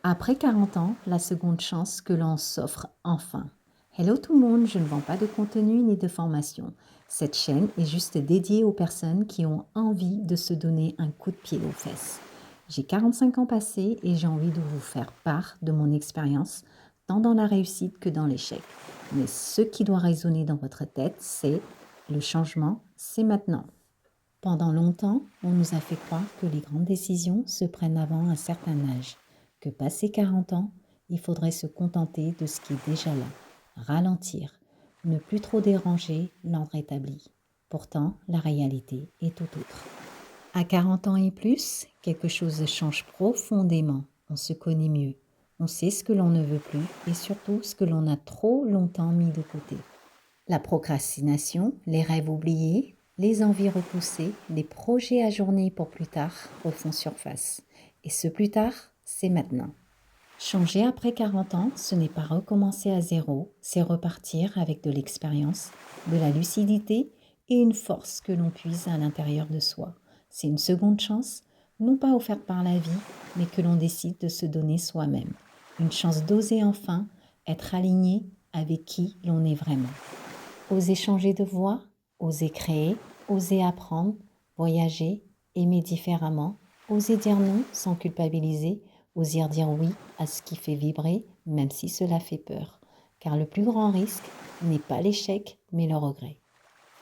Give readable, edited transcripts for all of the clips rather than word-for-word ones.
Après 40 ans, la seconde chance que l'on s'offre enfin. Hello tout le monde, je ne vends pas de contenu ni de formation. Cette chaîne est juste dédiée aux personnes qui ont envie de se donner un coup de pied aux fesses. J'ai 45 ans passés et j'ai envie de vous faire part de mon expérience, tant dans la réussite que dans l'échec. Mais ce qui doit résonner dans votre tête, c'est le changement, c'est maintenant. Pendant longtemps, on nous a fait croire que les grandes décisions se prennent avant un certain âge, que passé 40 ans, il faudrait se contenter de ce qui est déjà là, ralentir, ne plus trop déranger l'ordre établi. Pourtant, la réalité est tout autre. À 40 ans et plus, quelque chose change profondément. On se connaît mieux. On sait ce que l'on ne veut plus et surtout ce que l'on a trop longtemps mis de côté. La procrastination, les rêves oubliés, les envies repoussées, les projets ajournés pour plus tard refont surface. Et ce plus tard, c'est maintenant. Changer après 40 ans, ce n'est pas recommencer à zéro, c'est repartir avec de l'expérience, de la lucidité et une force que l'on puise à l'intérieur de soi. C'est une seconde chance, non pas offerte par la vie, mais que l'on décide de se donner soi-même. Une chance d'oser enfin être aligné avec qui l'on est vraiment. Oser changer de voie, oser créer, oser apprendre, voyager, aimer différemment, oser dire non sans culpabiliser, oser dire oui à ce qui fait vibrer, même si cela fait peur. Car le plus grand risque n'est pas l'échec, mais le regret.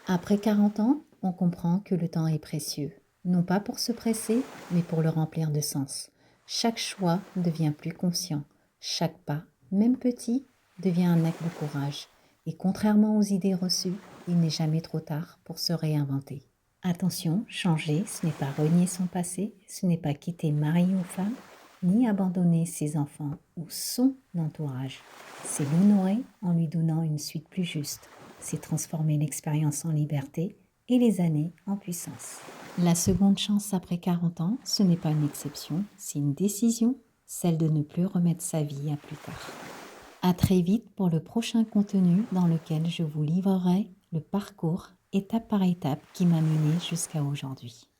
Après 40 ans, on comprend que le temps est précieux, non pas pour se presser, mais pour le remplir de sens. Chaque choix devient plus conscient, chaque pas, même petit, devient un acte de courage. Et contrairement aux idées reçues, il n'est jamais trop tard pour se réinventer. Attention, changer, ce n'est pas renier son passé, ce n'est pas quitter mari ou femme, ni abandonner ses enfants ou son entourage. C'est l'honorer en lui donnant une suite plus juste. C'est transformer l'expérience en liberté et les années en puissance. La seconde chance après 40 ans, ce n'est pas une exception, c'est une décision, celle de ne plus remettre sa vie à plus tard. À très vite pour le prochain contenu dans lequel je vous livrerai le parcours étape par étape qui m'a mené jusqu'à aujourd'hui.